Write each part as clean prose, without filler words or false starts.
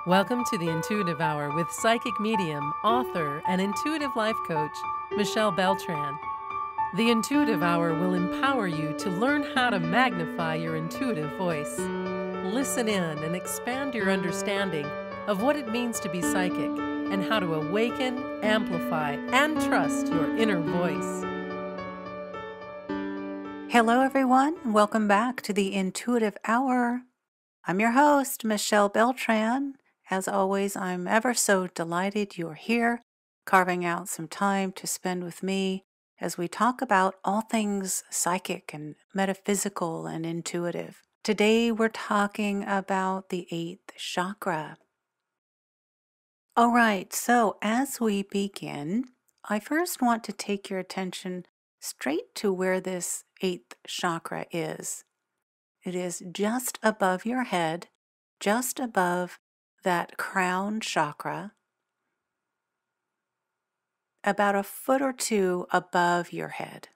Welcome to the Intuitive Hour with psychic medium, author, and intuitive life coach, MICHELLEI Beltran. The Intuitive Hour will empower you to learn how to magnify your intuitive voice. Listen in and expand your understanding of what it means to be psychic and how to awaken, amplify, and trust your inner voice. Hello, everyone. Welcome back to the Intuitive Hour. I'm your host, MICHELLEI Beltran. As always, I'm ever so delighted you're here, carving out some time to spend with me as we talk about all things psychic and metaphysical and intuitive. Today, we're talking about the 8th chakra. All right, so as we begin, I first want to take your attention straight to where this 8th chakra is. It is just above your head, just above that crown chakra, about a foot or two above your head.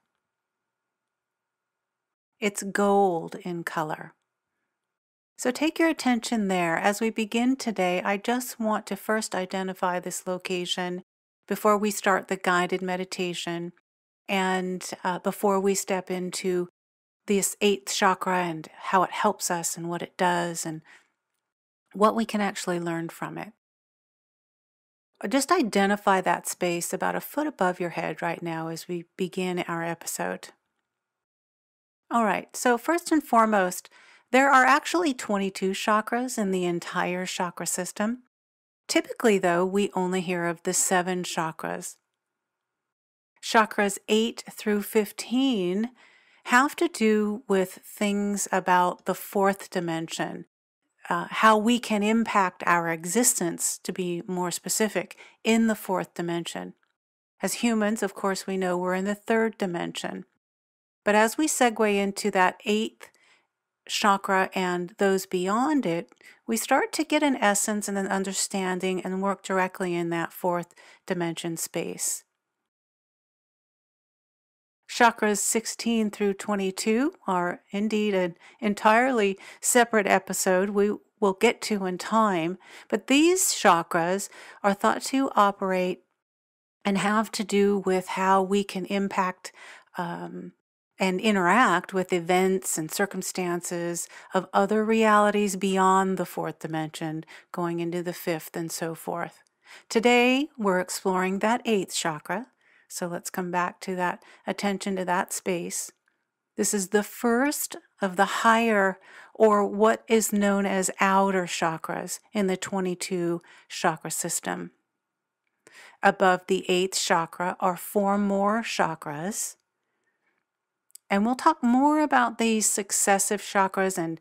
It's gold in color. So take your attention there. As we begin today, I just want to first identify this location before we start the guided meditation and before we step into this 8th chakra and how it helps us and what it does and what we can actually learn from it. Just identify that space about a foot above your head right now as we begin our episode. All right, so first and foremost, there are actually 22 chakras in the entire chakra system. Typically, though, we only hear of the 7 chakras. Chakras 8 through 15 have to do with things about the 4th dimension, how we can impact our existence, to be more specific, in the 4th dimension. As humans, of course, we know we're in the 3rd dimension. But as we segue into that 8th chakra and those beyond it, we start to get an essence and an understanding and work directly in that 4th dimension space. Chakras 16 through 22 are indeed an entirely separate episode we will get to in time, but these chakras are thought to operate and have to do with how we can impact and interact with events and circumstances of other realities beyond the 4th dimension, going into the 5th and so forth. Today, we're exploring that 8th chakra. So let's come back to that attention to that space. This is the first of the higher, or what is known as outer chakras in the 22 chakra system. Above the 8th chakra are 4 more chakras. And we'll talk more about these successive chakras and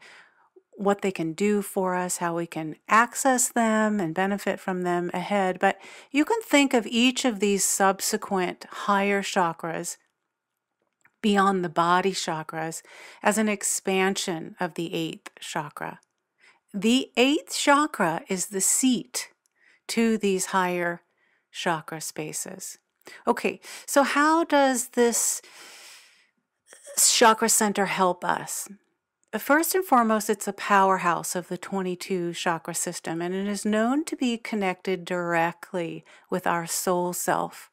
what they can do for us, how we can access them and benefit from them ahead. But you can think of each of these subsequent higher chakras beyond the body chakras as an expansion of the 8th chakra. The 8th chakra is the seat to these higher chakra spaces. Okay, so how does this chakra center help us? First and foremost, it's a powerhouse of the 22 chakra system, and it is known to be connected directly with our soul self,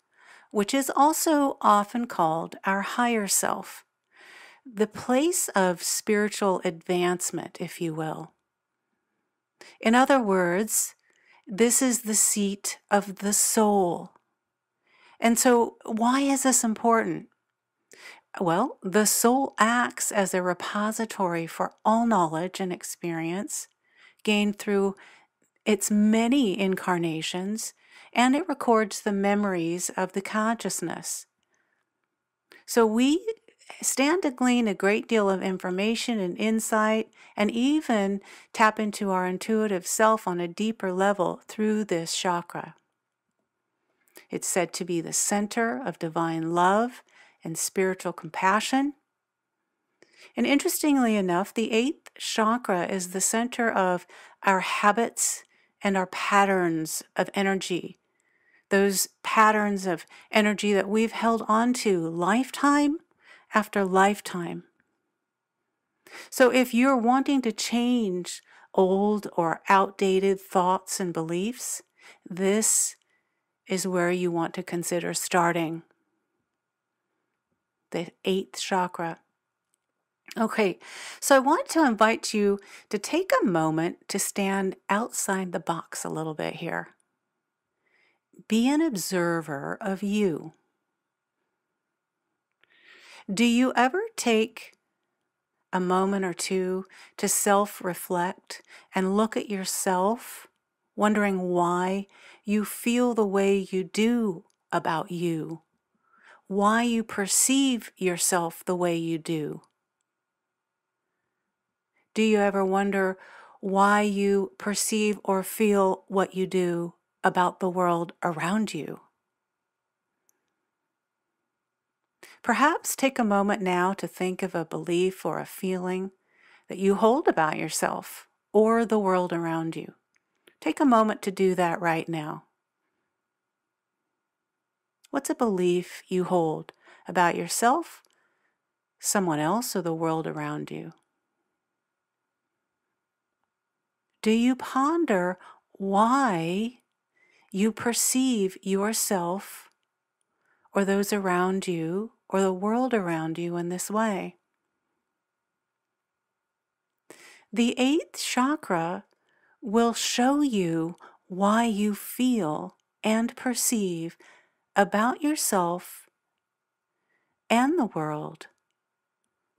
which is also often called our higher self, the place of spiritual advancement, if you will. In other words, this is the seat of the soul. And so why is this important? Well, the soul acts as a repository for all knowledge and experience gained through its many incarnations, and it records the memories of the consciousness. So we stand to glean a great deal of information and insight, and even tap into our intuitive self on a deeper level through this chakra. It's said to be the center of divine love and spiritual compassion. And interestingly enough, the 8th chakra is the center of our habits and our patterns of energy. Those patterns of energy that we've held on to lifetime after lifetime. So if you're wanting to change old or outdated thoughts and beliefs, this is where you want to consider starting. The 8th chakra. Okay, so I want to invite you to take a moment to stand outside the box a little bit here. Be an observer of you. Do you ever take a moment or two to self-reflect and look at yourself, wondering why you feel the way you do about you, why you perceive yourself the way you do? Do you ever wonder why you perceive or feel what you do about the world around you? Perhaps take a moment now to think of a belief or a feeling that you hold about yourself or the world around you. Take a moment to do that right now. What's a belief you hold about yourself, someone else, or the world around you? Do you ponder why you perceive yourself or those around you or the world around you in this way? The 8th chakra will show you why you feel and perceive about yourself and the world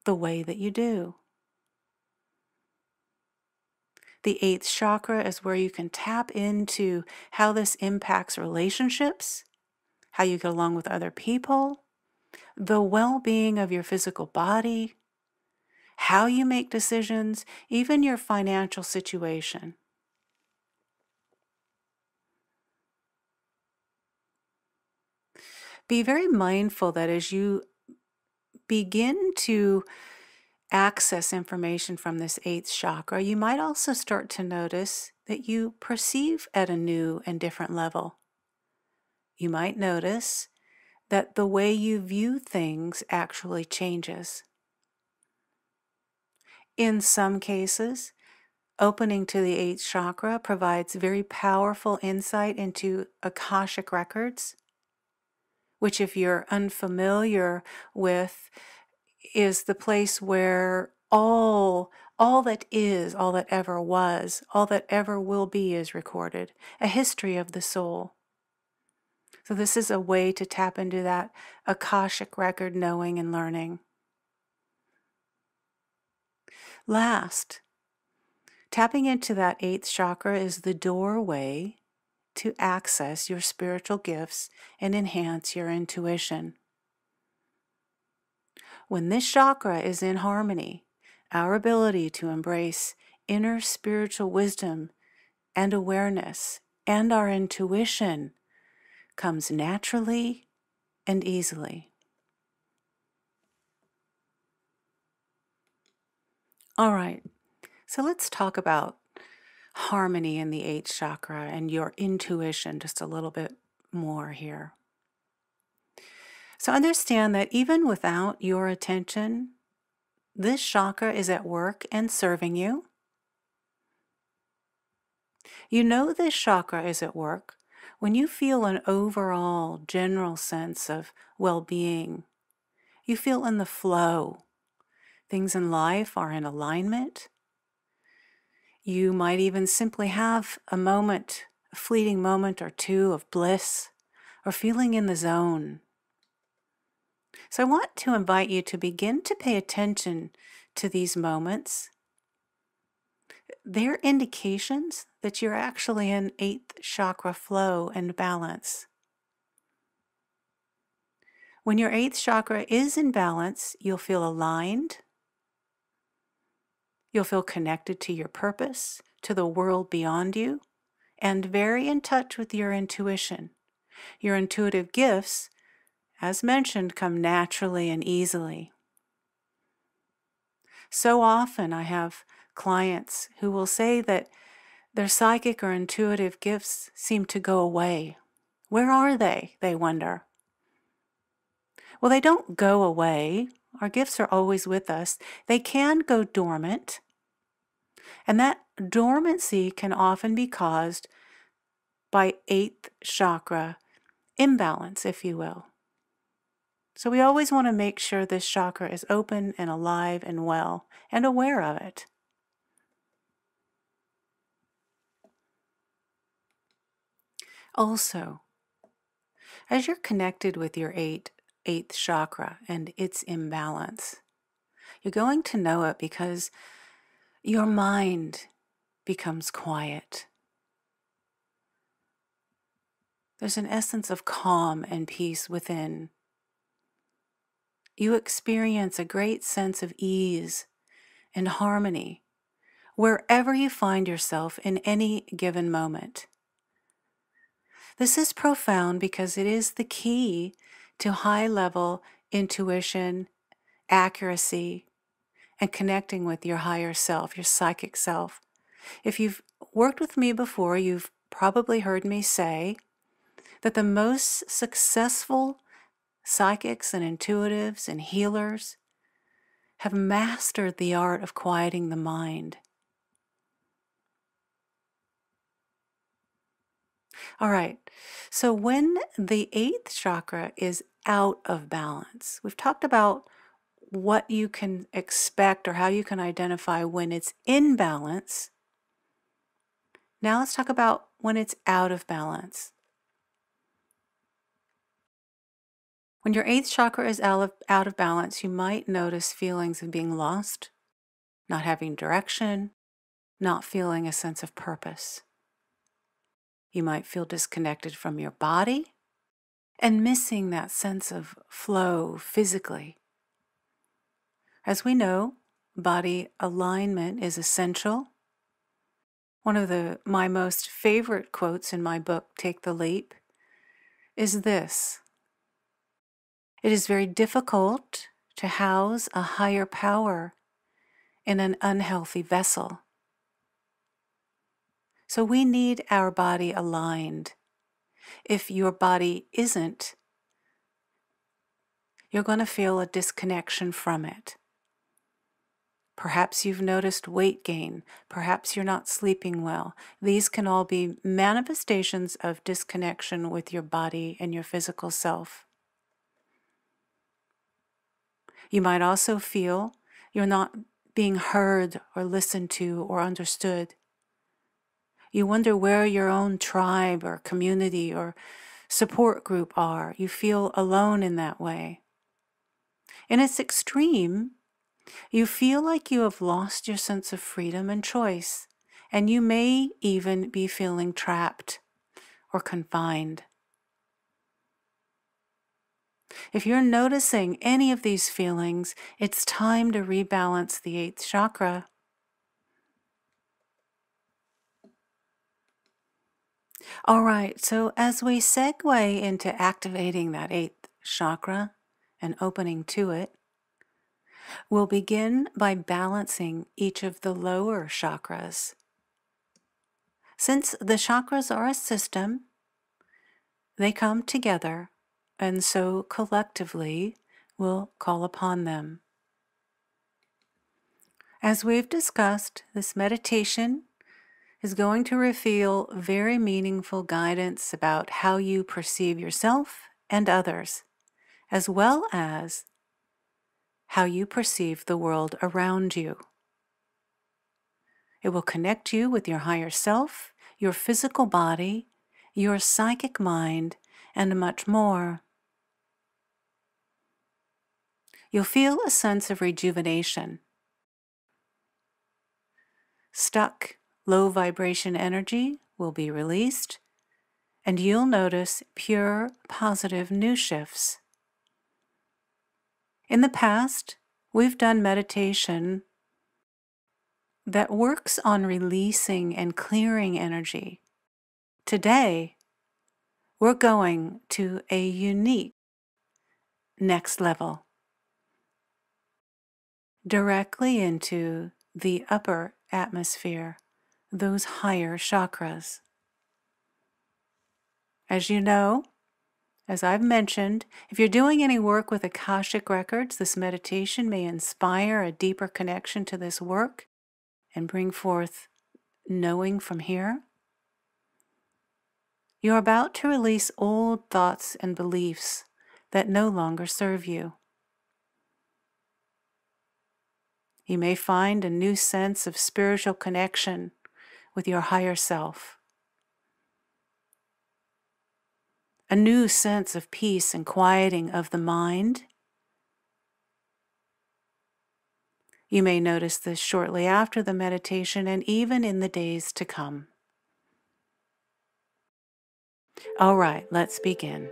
the way that you do. The 8th chakra is where you can tap into how this impacts relationships, how you get along with other people, the well-being of your physical body, how you make decisions, even your financial situation. Be very mindful that as you begin to access information from this 8th chakra, you might also start to notice that you perceive at a new and different level. You might notice that the way you view things actually changes. In some cases, opening to the 8th chakra provides very powerful insight into Akashic Records, which, if you're unfamiliar with, is the place where all that is, all that ever was, all that ever will be is recorded, a history of the soul. So this is a way to tap into that Akashic record knowing and learning. Last, tapping into that 8th chakra is the doorway to access your spiritual gifts and enhance your intuition. When this chakra is in harmony, our ability to embrace inner spiritual wisdom and awareness and our intuition comes naturally and easily. All right, so let's talk about harmony in the 8th chakra and your intuition just a little bit more here. So understand that even without your attention, this chakra is at work and serving you. You know this chakra is at work when you feel an overall general sense of well-being. You feel in the flow. Things in life are in alignment. You might even simply have a moment, a fleeting moment or two of bliss or feeling in the zone. So I want to invite you to begin to pay attention to these moments. They're indications that you're actually in 8th chakra flow and balance. When your 8th chakra is in balance, you'll feel aligned. You'll feel connected to your purpose, to the world beyond you, and very in touch with your intuition. Your intuitive gifts, as mentioned, come naturally and easily. So often I have clients who will say that their psychic or intuitive gifts seem to go away. Where are they? They wonder. Well, they don't go away. Our gifts are always with us. They can go dormant. And that dormancy can often be caused by 8th chakra imbalance, if you will. So we always want to make sure this chakra is open and alive and well and aware of it. Also, as you're connected with your 8th chakra and its imbalance, you're going to know it because your mind becomes quiet. There's an essence of calm and peace within. You experience a great sense of ease and harmony wherever you find yourself in any given moment. This is profound because it is the key to high-level intuition, accuracy, and connecting with your higher self, your psychic self. If you've worked with me before, you've probably heard me say that the most successful psychics and intuitives and healers have mastered the art of quieting the mind. All right, so when the 8th chakra is out of balance, we've talked about what you can expect or how you can identify when it's in balance. Now let's talk about when it's out of balance. When your 8th chakra is out of balance, you might notice feelings of being lost, not having direction, not feeling a sense of purpose. You might feel disconnected from your body and missing that sense of flow physically. As we know, body alignment is essential. One of my most favorite quotes in my book, Take the Leap, is this: "It is very difficult to house a higher power in an unhealthy vessel." So we need our body aligned. If your body isn't, you're going to feel a disconnection from it. Perhaps you've noticed weight gain. Perhaps you're not sleeping well. These can all be manifestations of disconnection with your body and your physical self. You might also feel you're not being heard or listened to or understood. You wonder where your own tribe or community or support group are. You feel alone in that way. In its extreme, you feel like you have lost your sense of freedom and choice, and you may even be feeling trapped or confined. If you're noticing any of these feelings, it's time to rebalance the 8th chakra. All right, so as we segue into activating that 8th chakra and opening to it, we'll begin by balancing each of the lower chakras. Since the chakras are a system, they come together, and so collectively we'll call upon them. As we've discussed, this meditation is going to reveal very meaningful guidance about how you perceive yourself and others, as well as how you perceive the world around you. It will connect you with your higher self, your physical body, your psychic mind, and much more. You'll feel a sense of rejuvenation. Stuck, low vibration energy will be released, and you'll notice pure, positive new shifts. In the past, we've done meditation that works on releasing and clearing energy. Today, we're going to a unique next level, directly into the upper atmosphere, those higher chakras. As you know, as I've mentioned, if you're doing any work with Akashic Records, this meditation may inspire a deeper connection to this work and bring forth knowing from here, you're about to release old thoughts and beliefs that no longer serve you. You may find a new sense of spiritual connection with your higher self, a new sense of peace and quieting of the mind. You may notice this shortly after the meditation and even in the days to come. All right, let's begin.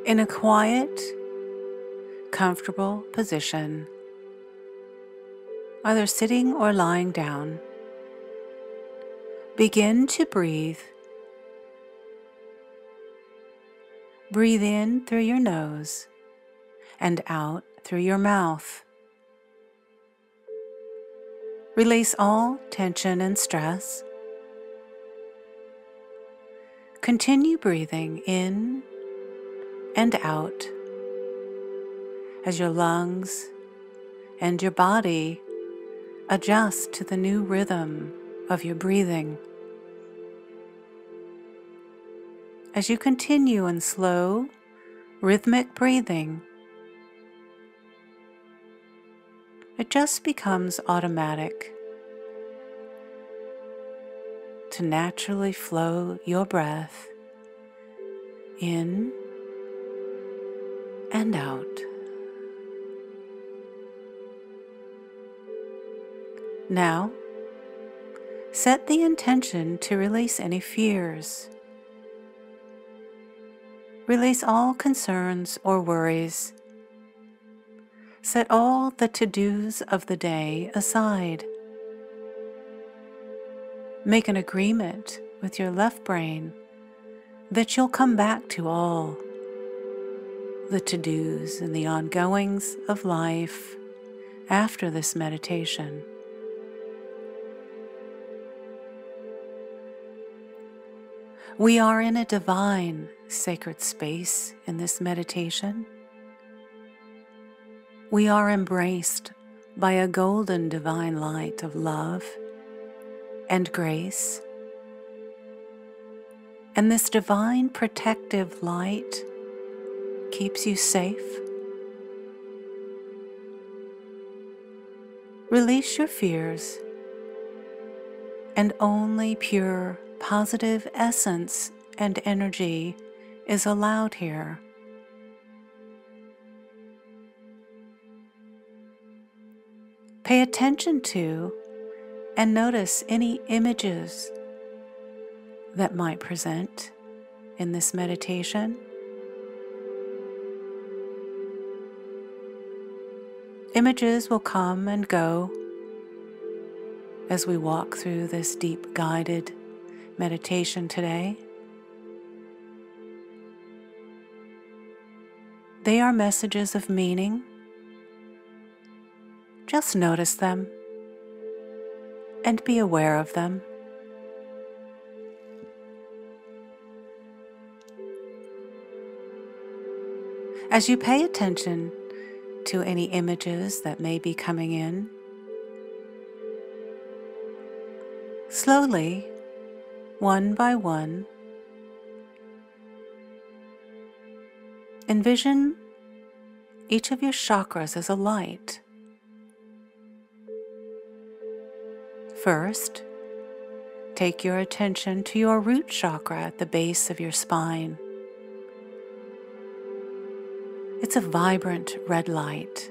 In a quiet, comfortable position, either sitting or lying down, begin to breathe. Breathe in through your nose and out through your mouth. Release all tension and stress. Continue breathing in and out as your lungs and your body adjust to the new rhythm of your breathing. As you continue in slow, rhythmic breathing, it just becomes automatic to naturally flow your breath in and out. Now, set the intention to release any fears. Release all concerns or worries. Set all the to-dos of the day aside. Make an agreement with your left brain that you'll come back to all the to-dos and the ongoings of life after this meditation. We are in a divine, sacred space in this meditation. We are embraced by a golden divine light of love and grace. And this divine protective light keeps you safe. Release your fears, and only pure, positive essence and energy is allowed here. Pay attention to and notice any images that might present in this meditation. Images will come and go as we walk through this deep guided meditation today. They are messages of meaning. Just notice them and be aware of them. As you pay attention to any images that may be coming in, slowly, one by one, envision each of your chakras as a light. First, take your attention to your root chakra at the base of your spine. It's a vibrant red light.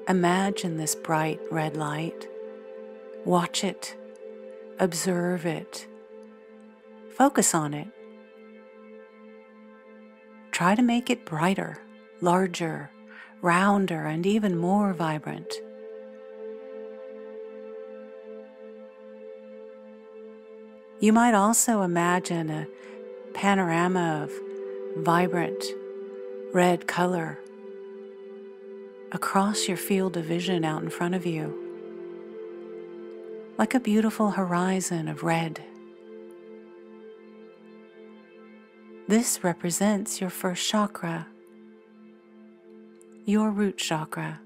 Imagine this bright red light. Watch it. Observe it. Focus on it. Try to make it brighter, larger, rounder, and even more vibrant. You might also imagine a panorama of vibrant red color across your field of vision out in front of you, like a beautiful horizon of red. This represents your first chakra, your root chakra.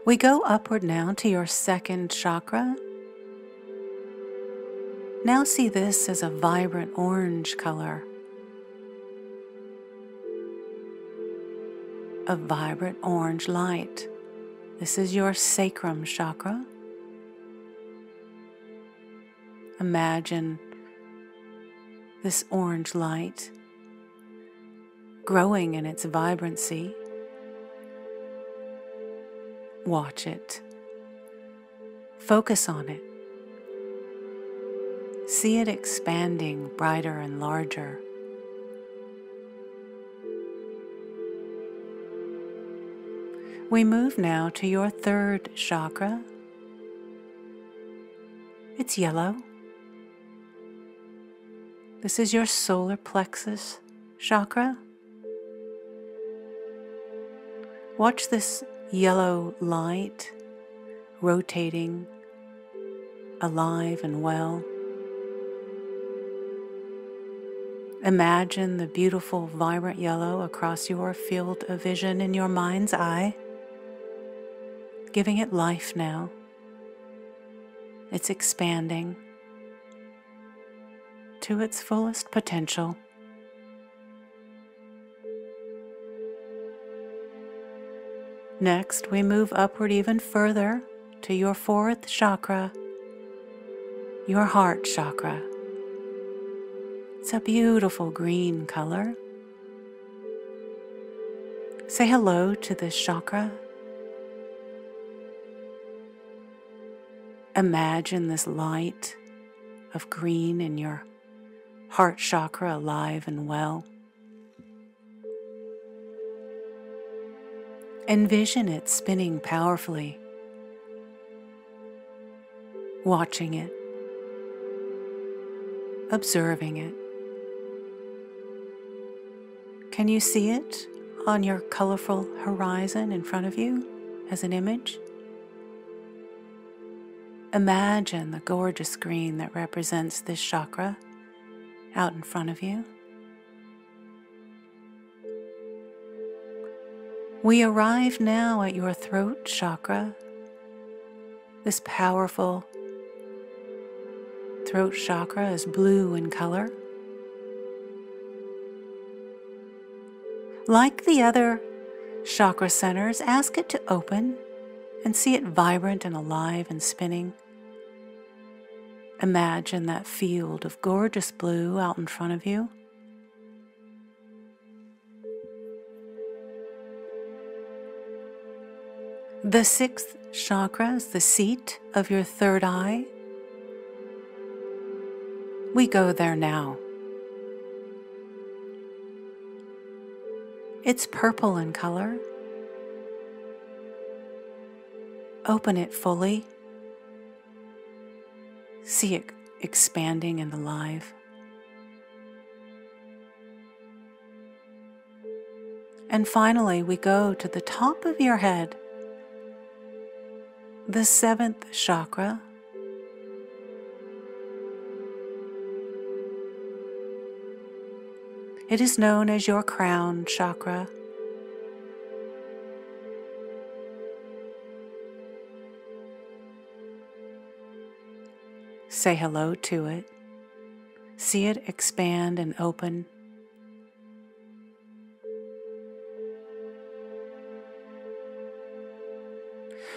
We go upward now to your second chakra. Now see this as a vibrant orange color. A vibrant orange light. This is your Sacrum Chakra. Imagine this orange light growing in its vibrancy. Watch it. Focus on it. See it expanding brighter and larger. We move now to your third chakra. It's yellow. This is your solar plexus chakra. Watch this yellow light rotating, alive and well. Imagine the beautiful, vibrant yellow across your field of vision in your mind's eye, giving it life now. It's expanding to its fullest potential. Next, we move upward even further to your fourth chakra, your heart chakra. It's a beautiful green color. Say hello to this chakra. Imagine this light of green in your heart chakra alive and well. Envision it spinning powerfully, watching it, observing it. Can you see it on your colorful horizon in front of you as an image? Imagine the gorgeous green that represents this chakra out in front of you. We arrive now at your throat chakra. This powerful throat chakra is blue in color. Like the other chakra centers, ask it to open and see it vibrant and alive and spinning. Imagine that field of gorgeous blue out in front of you. The sixth chakra is the seat of your third eye. We go there now. It's purple in color. Open it fully. See it expanding and alive. And finally, we go to the top of your head, the seventh chakra. It is known as your crown chakra. Say hello to it. See it expand and open.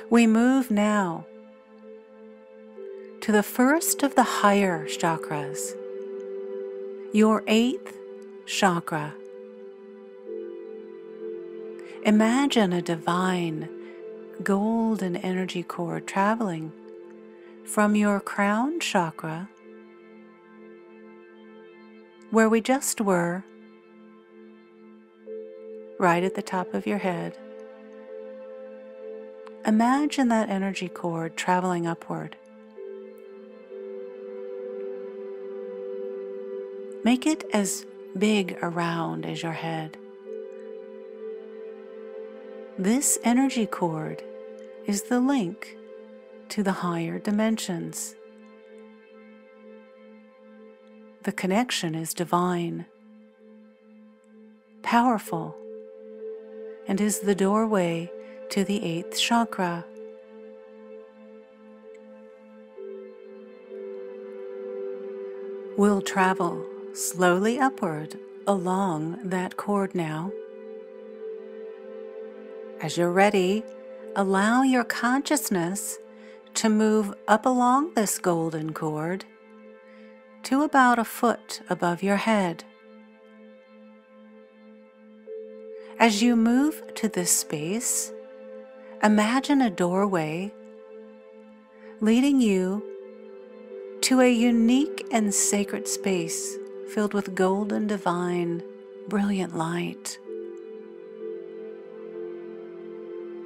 We move now to the first of the higher chakras, your eighth chakra. Imagine a divine golden energy cord traveling from your crown chakra, where we just were, right at the top of your head. Imagine that energy cord traveling upward. Make it as big around as your head. This energy cord is the link to the higher dimensions. The connection is divine, powerful, and is the doorway to the 8th chakra. We'll travel slowly upward along that cord now. As you're ready, allow your consciousness to move up along this golden cord to about a foot above your head. As you move to this space, imagine a doorway leading you to a unique and sacred space filled with golden, divine, brilliant light.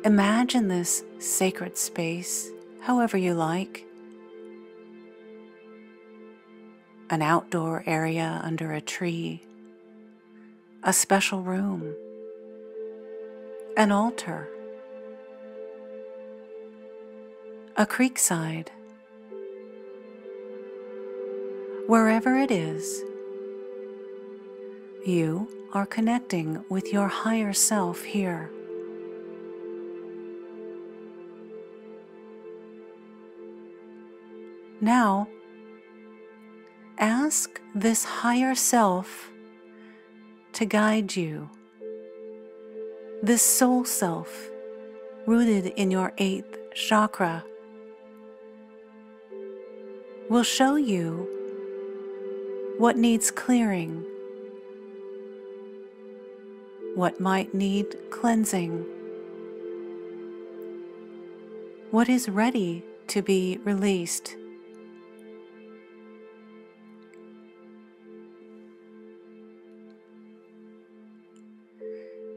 Imagine this sacred space however you like. An outdoor area under a tree, a special room, an altar, a creekside. Wherever it is, you are connecting with your higher self here. Now, ask this higher self to guide you. This soul self, rooted in your 8th chakra, will show you what needs clearing, what might need cleansing, what is ready to be released.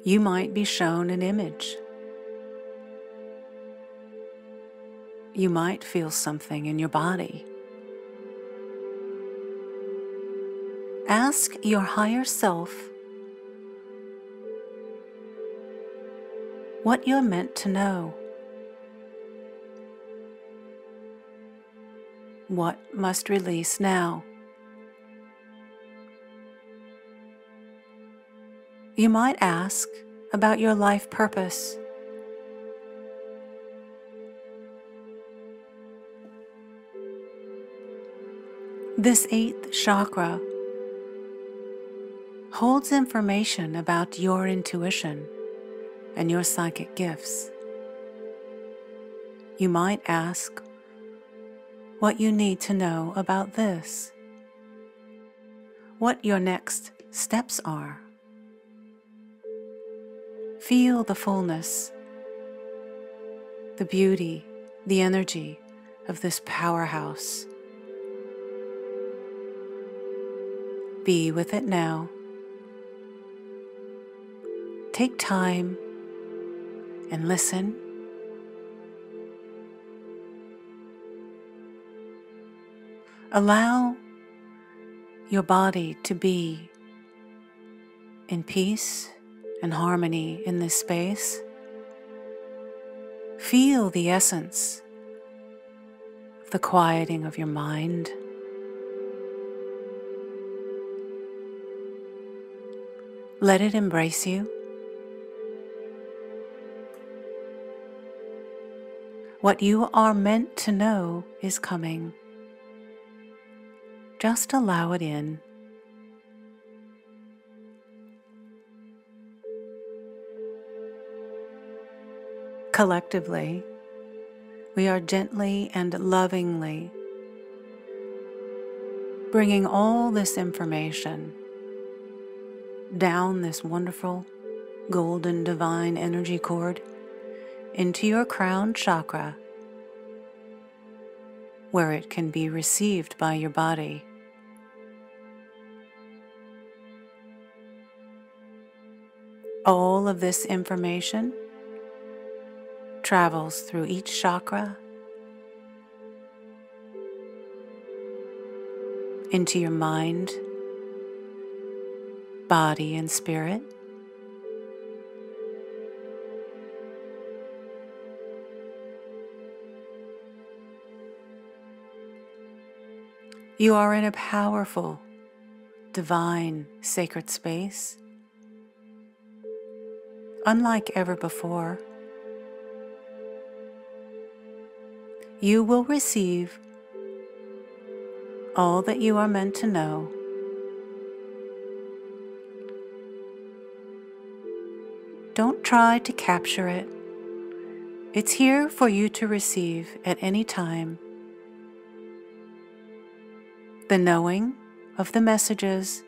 You might be shown an image. You might feel something in your body. Ask your higher self what you're meant to know. What must release now? You might ask about your life purpose. This 8th chakra holds information about your intuition and your psychic gifts. You might ask what you need to know about this, what your next steps are. Feel the fullness, the beauty, the energy of this powerhouse. Be with it now. Take time and listen. Allow your body to be in peace and harmony in this space. Feel the essence of the quieting of your mind. Let it embrace you. What you are meant to know is coming. Just allow it in. Collectively, we are gently and lovingly bringing all this information down this wonderful golden divine energy cord into your crown chakra, where it can be received by your body. All of this information travels through each chakra into your mind, body, and spirit. You are in a powerful divine, sacred space, unlike ever before. You will receive all that you are meant to know. Don't try to capture it. It's here for you to receive at any time. The knowing of the messages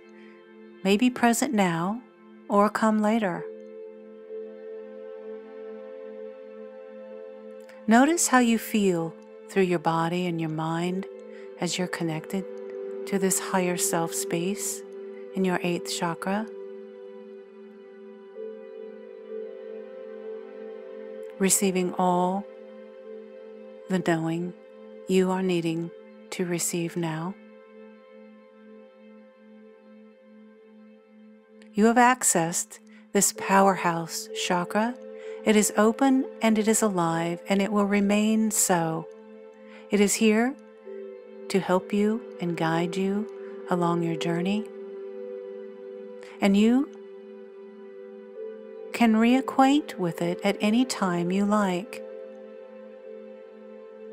may be present now or come later. Notice how you feel through your body and your mind as you're connected to this higher self space in your 8th chakra. Receiving all the knowing you are needing to receive now. You have accessed this powerhouse chakra. It is open and it is alive, and it will remain so. It is here to help you and guide you along your journey. And you can reacquaint with it at any time you like.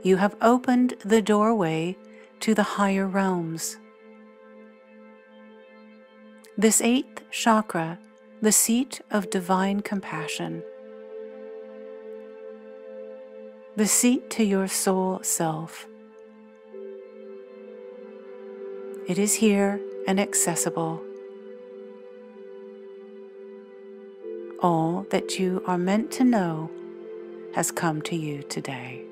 You have opened the doorway to the higher realms. This 8th chakra, the seat of divine compassion, the seat to your soul self. It is here and accessible. All that you are meant to know has come to you today.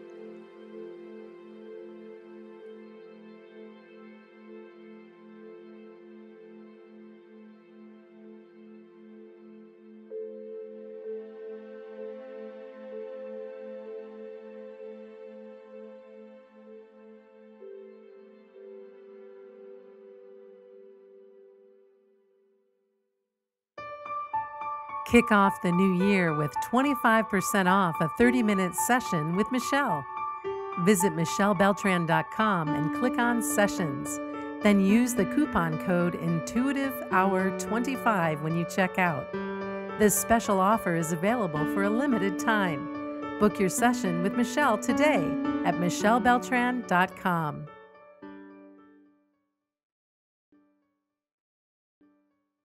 Kick off the new year with 25% off a 30-minute session with Michelle. Visit michellebeltran.com and click on Sessions. Then use the coupon code INTUITIVEHOUR25 when you check out. This special offer is available for a limited time. Book your session with Michelle today at michellebeltran.com.